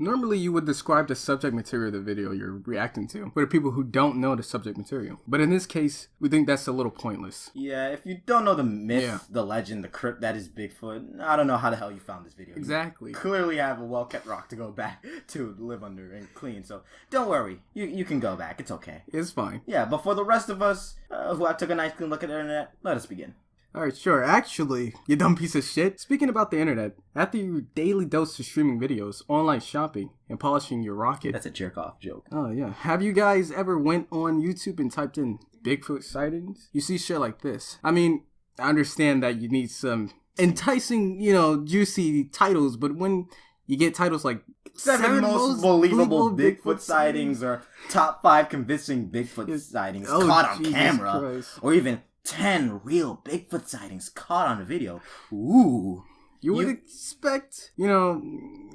Normally, you would describe the subject material of the video you're reacting to for the people who don't know the subject material. But in this case, we think that's a little pointless. Yeah, if you don't know the myth, the legend, the crypt that is Bigfoot, I don't know how the hell you found this video. Exactly. You clearly have a well-kept rock to go back to live under and clean, so don't worry. You can go back. It's okay. It's fine. Yeah, but for the rest of us who have took a nice clean look at the internet, let us begin. Alright, sure. Actually, you dumb piece of shit. Speaking about the internet, after your daily dose of streaming videos, online shopping, and polishing your rocket... That's a jerk-off joke. Oh, yeah. Have you guys ever went on YouTube and typed in Bigfoot sightings? You see shit like this. I mean, I understand that you need some enticing, juicy titles, but when you get titles like... Seven most believable Bigfoot sightings, or top 5 convincing Bigfoot sightings caught on camera, Christ. Or even 10 real Bigfoot sightings caught on a video. Ooh. You would expect,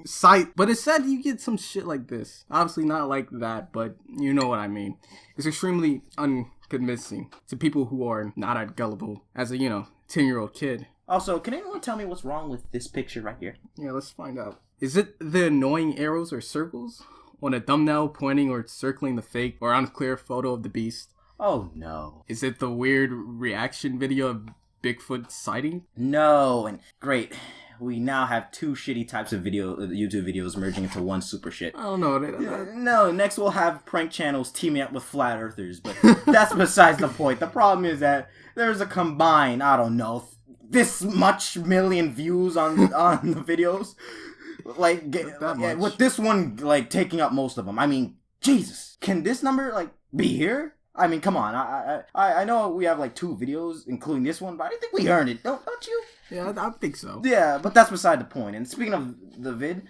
sight, but instead you get some shit like this. Obviously not like that, but you know what I mean. It's extremely unconvincing to people who are not as gullible as a, 10-year-old kid. Also, can anyone tell me what's wrong with this picture right here? Yeah, let's find out. Is it the annoying arrows or circles on a thumbnail pointing or circling the fake or unclear photo of the beast? Oh no. Is it the weird reaction video of Bigfoot sighting? No, and great. We now have 2 shitty types of YouTube videos merging into one super shit. I don't know. No, next we'll have prank channels teaming up with flat earthers, but that's besides the point. The problem is that there's a combined, I don't know, this much million views on the videos. Like, with this one, taking up most of them. I mean, Jesus. Can this number, be here? I mean, come on. I know we have, 2 videos, including this one, but I think we earned it. Don't you? Yeah, I think so. Yeah, but that's beside the point. And speaking of the vid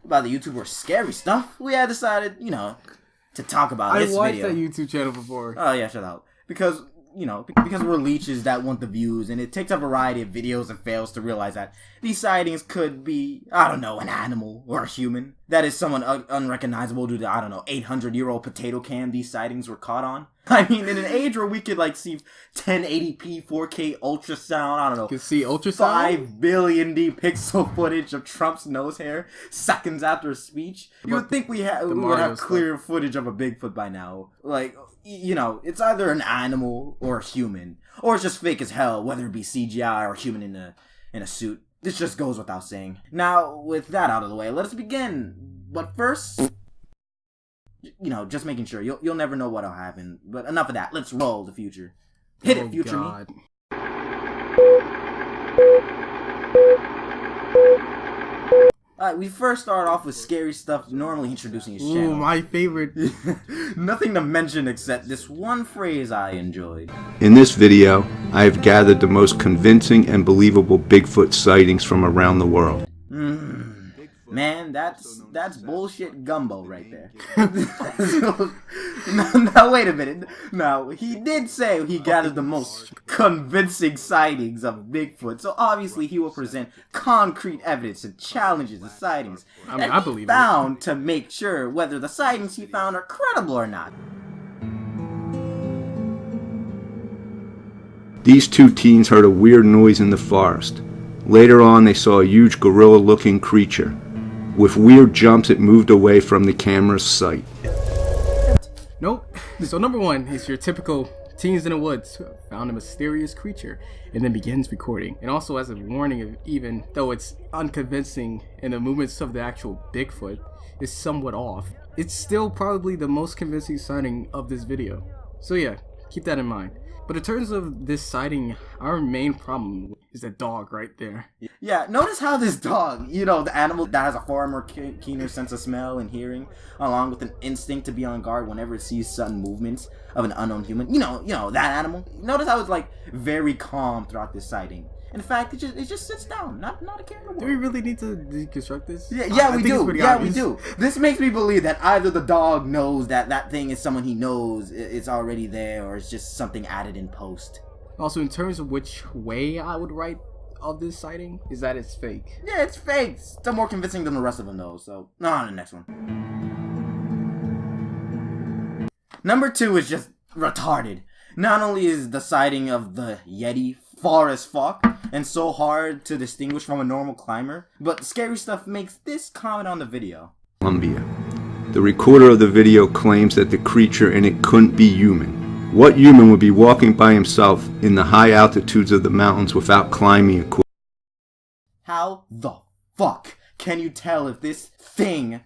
about the YouTuber scary stuff, we had decided, to talk about this video. I watched that YouTube channel before. Oh, yeah, shut up. Because we're leeches that want the views, and it takes a variety of videos and fails to realize that these sightings could be, I don't know, an animal or a human. That is someone unrecognizable due to, 800-year-old potato can these sightings were caught on. I mean, in an age where we could, see 1080p, 4K ultrasound, I don't know. You can see ultrasound? 5 billion D pixel footage of Trump's nose hair seconds after a speech. You would think we would have clear footage of a Bigfoot by now. It's either an animal or a human, or it's just fake as hell, whether it be CGI or a human in a suit. This just goes without saying. Now, with that out of the way, let us begin. But first, just making sure. You'll never know what'll happen. But enough of that. Let's roll the future. Hit it, future me. Alright, we first start off with scary stuff, normally introducing his channel. Ooh, my favorite. Nothing to mention except this one phrase I enjoyed. In this video, I have gathered the most convincing and believable Bigfoot sightings from around the world. Man, that's bullshit gumbo right there. Now, wait a minute. Now, he did say he gathered the most convincing sightings of Bigfoot, so obviously he will present concrete evidence and challenges the sightings I believe found to make sure whether the sightings he found are credible or not. These 2 teens heard a weird noise in the forest. Later on, they saw a huge gorilla-looking creature. With weird jumps, it moved away from the camera's sight. Nope. So number 1 is your typical teens in the woods who found a mysterious creature and then begins recording. And also as a warning of even though it's unconvincing and the movements of the actual Bigfoot is somewhat off, it's still probably the most convincing sighting of this video. So yeah, keep that in mind. But in terms of this sighting, our main problem is that dog right there. Yeah, notice how this dog, the animal that has a far more keener sense of smell and hearing, along with an instinct to be on guard whenever it sees sudden movements of an unknown human. That animal. Notice how it's very calm throughout this sighting. In fact, it just sits down, not a care in the world. Do we really need to deconstruct this? Yeah, we do. Yeah, we do. This makes me believe that either the dog knows that thing is someone he knows, it's already there, or it's just something added in post. Also, in terms of which way I would write of this sighting, is that it's fake. Yeah, it's fake. It's still more convincing than the rest of them, though. So, on to the next one. Number 2 is just retarded. Not only is the sighting of the Yeti far as fuck and so hard to distinguish from a normal climber, but scary stuff makes this comment on the video. Columbia. The recorder of the video claims that the creature in it couldn't be human. What human would be walking by himself in the high altitudes of the mountains without climbing equipment? How the fuck can you tell if this thing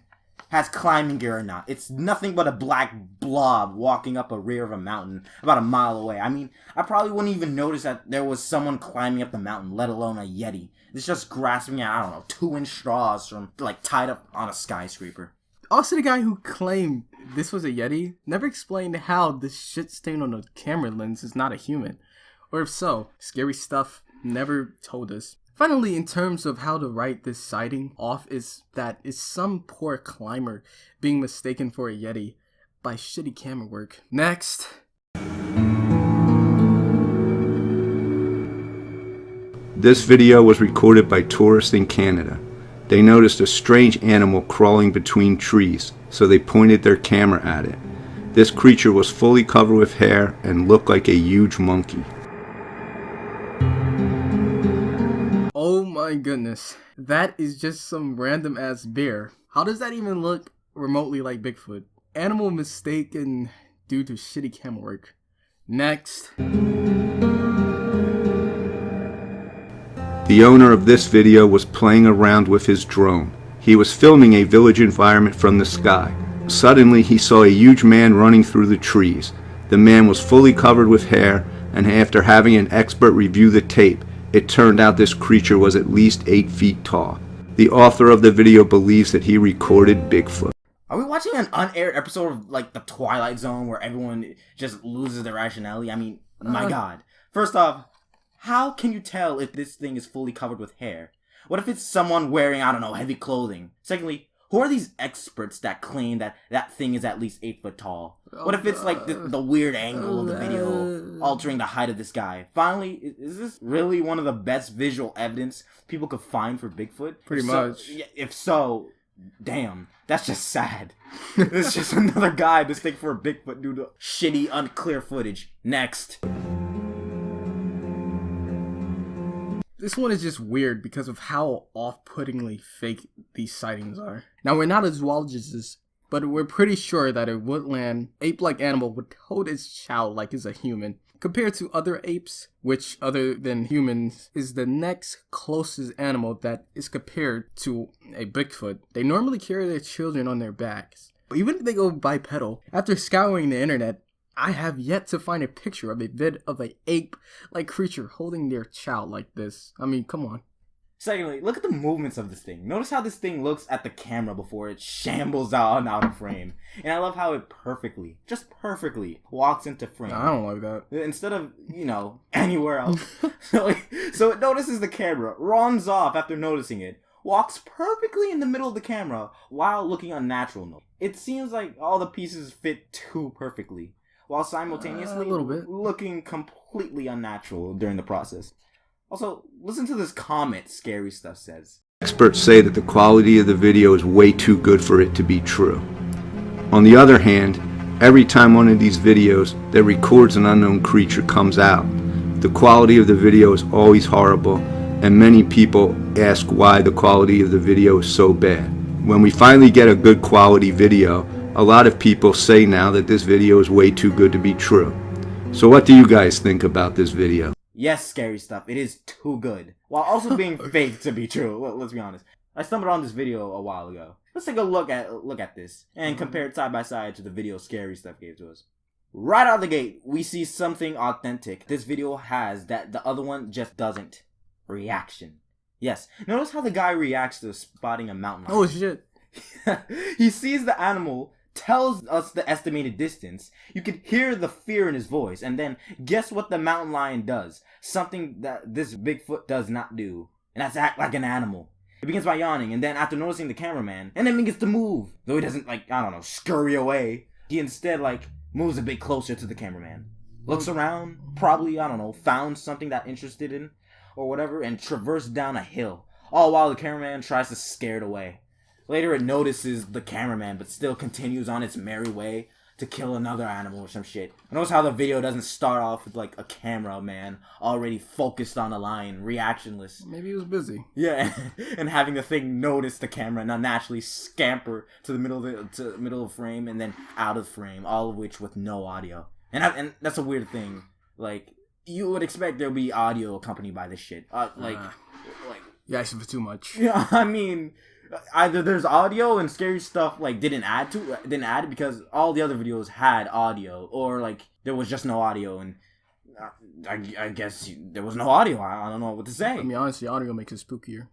has climbing gear or not? It's nothing but a black blob walking up a rear of a mountain about a mile away. I mean, I probably wouldn't even notice that there was someone climbing up the mountain, let alone a Yeti. It's just grasping at, I don't know, 2-inch straws from, like, tied up on a skyscraper. Also, the guy who claimed this was a Yeti never explained how the shit stain on the camera lens is not a human. Or if so, Scary Stuff never told us. Finally, in terms of how to write this sighting off, is that it's some poor climber being mistaken for a Yeti by shitty camera work. Next. This video was recorded by tourists in Canada. They noticed a strange animal crawling between trees, so they pointed their camera at it. This creature was fully covered with hair and looked like a huge monkey. Oh my goodness, that is just some random ass bear. How does that even look remotely like Bigfoot? Animal mistaken due to shitty camera work. Next. The owner of this video was playing around with his drone. He was filming a village environment from the sky. Suddenly he saw a huge man running through the trees. The man was fully covered with hair, and after having an expert review the tape, it turned out this creature was at least 8 feet tall. The author of the video believes that he recorded Bigfoot. Are we watching an unaired episode of, like, The Twilight Zone where everyone just loses their rationality? I mean, my god. First off, how can you tell if this thing is fully covered with hair? What if it's someone wearing, I don't know, heavy clothing? Secondly, who are these experts that claim that that thing is at least 8 foot tall? What if it's like the weird angle of the video altering the height of this guy? Finally, is this really one of the best visual evidence people could find for Bigfoot? Pretty much. If so, damn, that's just sad. It's just another guy mistaken for a Bigfoot due to shitty, unclear footage. Next. This one is just weird because of how off-puttingly fake these sightings are. Now, we're not zoologists, but we're pretty sure that a woodland ape-like animal would hold its child like it's a human. Compared to other apes, which other than humans is the next closest animal that is compared to a Bigfoot, they normally carry their children on their backs. But even if they go bipedal, after scouring the internet, I have yet to find a picture of a vid of an ape-like creature holding their child like this. I mean, come on. Secondly, look at the movements of this thing. Notice how this thing looks at the camera before it shambles out of frame. And I love how it perfectly, just perfectly, walks into frame. I don't like that. Instead of, anywhere else. So it notices the camera, runs off after noticing it, walks perfectly in the middle of the camera while looking unnatural. It seems like all the pieces fit too perfectly, while simultaneously a little bit looking completely unnatural during the process. Also, listen to this comment Scary Stuff says. Experts say that the quality of the video is way too good for it to be true. On the other hand, every time one of these videos that records an unknown creature comes out, the quality of the video is always horrible, and many people ask why the quality of the video is so bad. When we finally get a good quality video, a lot of people say now that this video is way too good to be true. So what do you guys think about this video? Yes, Scary Stuff, it is too good, while also being fake to be true. Let's be honest. I stumbled on this video a while ago. Let's take a look at this and compare it side by side to the video Scary Stuff gave to us. Right out of the gate, we see something authentic this video has that the other one just doesn't. Reaction. Yes, notice how the guy reacts to spotting a mountain lion. Oh shit. He sees the animal, tells us the estimated distance. You could hear the fear in his voice, and then guess what the mountain lion does? Something that this Bigfoot does not do, and that's act like an animal. It begins by yawning, and then after noticing the cameraman, and then begins to move. Though he doesn't, scurry away. He instead, moves a bit closer to the cameraman. Looks around, probably, found something that interested in, or whatever, and traversed down a hill. All while the cameraman tries to scare it away. Later it notices the cameraman, but still continues on its merry way to kill another animal or some shit. Notice how the video doesn't start off with like a cameraman already focused on a lion, reactionless. Maybe he was busy. Yeah, and having the thing notice the camera and unnaturally scamper to the middle of the frame and then out of frame, all of which with no audio. And that's a weird thing. Like, you would expect there'll be audio accompanied by this shit. You asking for too much. Yeah, I mean, either there's audio and scary stuff like didn't add it because all the other videos had audio, or like there was just no audio, and I guess there was no audio. I don't know what to say. I mean, honestly, audio makes it spookier.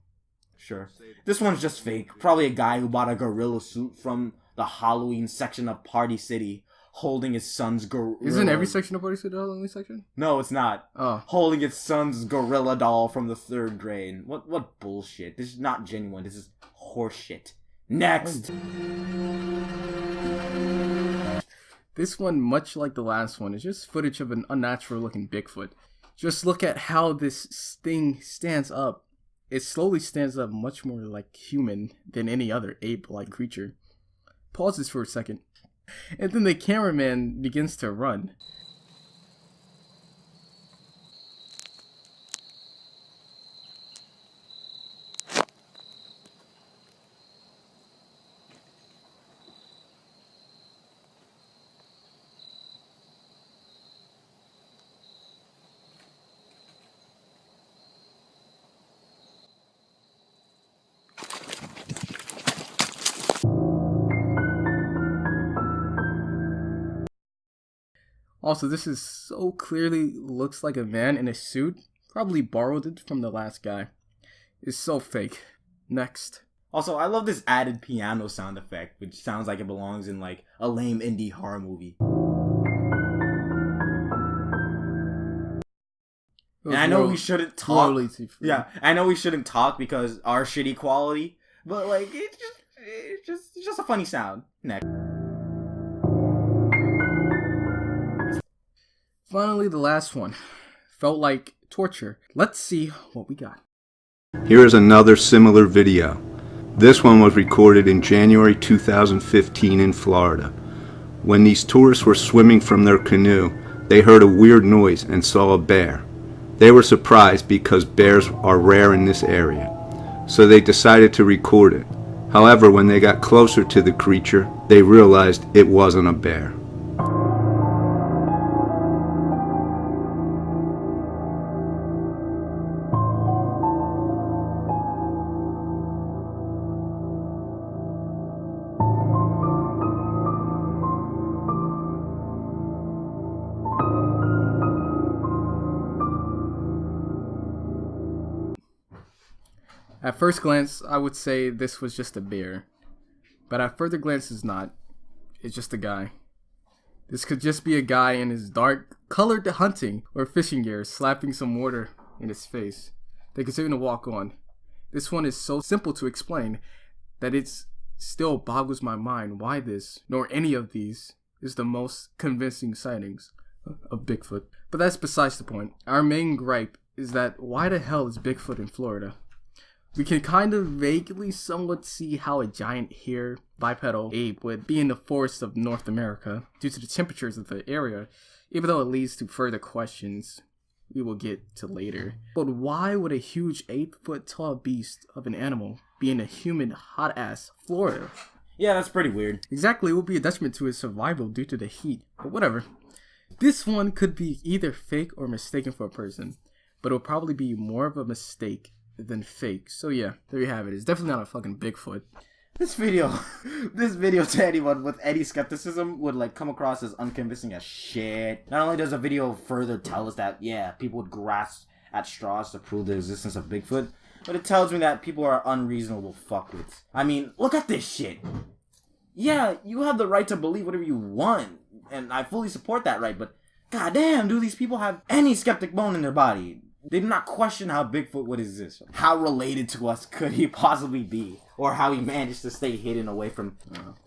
Sure. This one's just fake. Probably a guy who bought a gorilla suit from the Halloween section of Party City, holding his son's gorilla. Isn't every section of Party City the Halloween section? No, it's not. Oh. Holding his son's gorilla doll from the 3rd grade. What bullshit. This is not genuine. This is horseshit. Next. This one, much like the last one, is just footage of an unnatural looking Bigfoot. Just look at how this thing stands up. It slowly stands up much more like human than any other ape-like creature. Pause this for a second. And then the cameraman begins to run. Also, this is so clearly looks like a man in a suit. Probably borrowed it from the last guy. It's so fake. Next. Also, I love this added piano sound effect, which sounds like it belongs in like a lame indie horror movie. And I know we shouldn't talk. Yeah, I know we shouldn't talk because our shitty quality, but like it's just a funny sound. Next. Finally, the last one. Felt like torture. Let's see what we got. Here is another similar video. This one was recorded in January 2015 in Florida. When these tourists were swimming from their canoe, they heard a weird noise and saw a bear. They were surprised because bears are rare in this area, so they decided to record it. However, when they got closer to the creature, they realized it wasn't a bear. At first glance, I would say this was just a bear. But at further glance, it's not. It's just a guy. This could just be a guy in his dark, colored hunting or fishing gear slapping some water in his face. They continue to walk on. This one is so simple to explain that it still boggles my mind why this, nor any of these, is the most convincing sightings of Bigfoot. But that's besides the point. Our main gripe is that why the hell is Bigfoot in Florida? We can kind of vaguely somewhat see how a giant hairy bipedal ape would be in the forests of North America due to the temperatures of the area, even though it leads to further questions we will get to later. But why would a huge 8-foot tall beast of an animal be in a humid, hot-ass Florida? Yeah, that's pretty weird. Exactly, it would be a detriment to his survival due to the heat, but whatever. This one could be either fake or mistaken for a person, but it'll probably be more of a mistake than fake. So yeah, there you have it. It's definitely not a fucking Bigfoot. This video to anyone with any skepticism would like come across as unconvincing as shit. Not only does the video further tell us that, yeah, people would grasp at straws to prove the existence of Bigfoot, but it tells me that people are unreasonable fuckwits. I mean, look at this shit. Yeah, you have the right to believe whatever you want, and I fully support that right, but goddamn, do these people have any skeptic bone in their body? They do not question how Bigfoot would exist. How related to us could he possibly be? Or how he managed to stay hidden away from,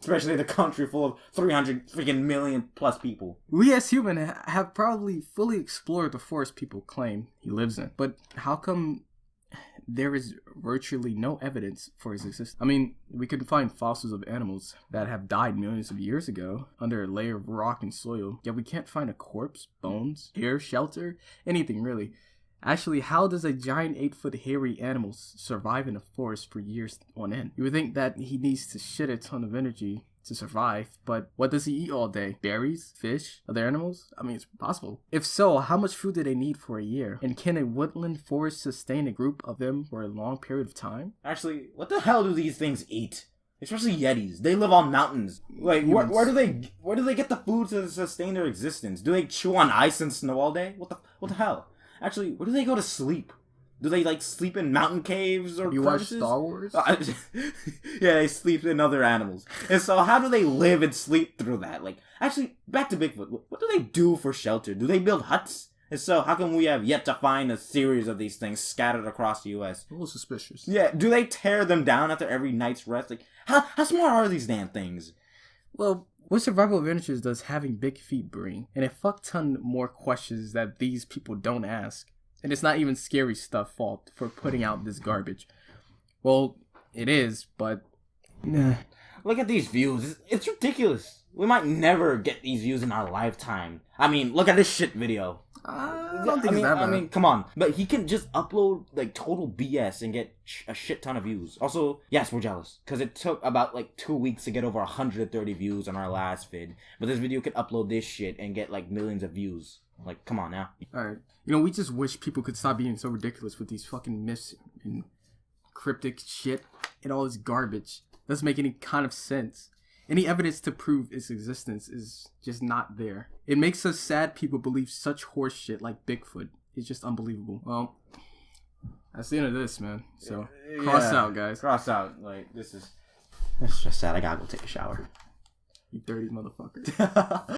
especially the country full of 300 freaking million plus people. We as humans have probably fully explored the forest people claim he lives in. But how come there is virtually no evidence for his existence. I mean, we can find fossils of animals that have died millions of years ago under a layer of rock and soil, yet we can't find a corpse, bones, hair, shelter, anything really. Actually, how does a giant 8-foot hairy animal survive in a forest for years on end? You would think that he needs to shit a ton of energy to survive, but what does he eat all day? Berries? Fish? Other animals? I mean, it's possible. If so, how much food do they need for a year? And can a woodland forest sustain a group of them for a long period of time? Actually, what the hell do these things eat? Especially Yetis. They live on mountains. Like, where do they get the food to sustain their existence? Do they chew on ice and snow all day? What the hell? Actually, where do they go to sleep? Do they, like, sleep in mountain caves or You crevices? watch Star Wars? Yeah, they sleep in other animals. And so how do they live and sleep through that? Like, actually, back to Bigfoot. What do they do for shelter? Do they build huts? And so how come we have yet to find a series of these things scattered across the U.S.? A little suspicious. Yeah, do they tear them down after every night's rest? Like, how smart are these damn things? Well, what survival adventures does having big feet bring? And a fuck ton more questions that these people don't ask. And it's not even scary stuff fault for putting out this garbage. Well, it is, but... Nah. Look at these views. It's ridiculous. We might never get these views in our lifetime. I mean, look at this shit video. I don't think it's that bad. I mean, come on. But he can just upload, like, total BS and get a shit ton of views. Also, yes, we're jealous. Because it took about, like, 2 weeks to get over 130 views on our last vid. But this video could upload this shit and get, like, millions of views. Like, come on now. Alright. You know, we just wish people could stop being so ridiculous with these fucking myths and cryptic shit and all this garbage. Doesn't make any kind of sense. Any evidence to prove its existence is just not there. It makes us sad people believe such horse shit like Bigfoot. It's just unbelievable. Well, that's the end of this, man. So, cross out, guys. Cross out. Like, it's just sad. I gotta go take a shower. You dirty motherfucker.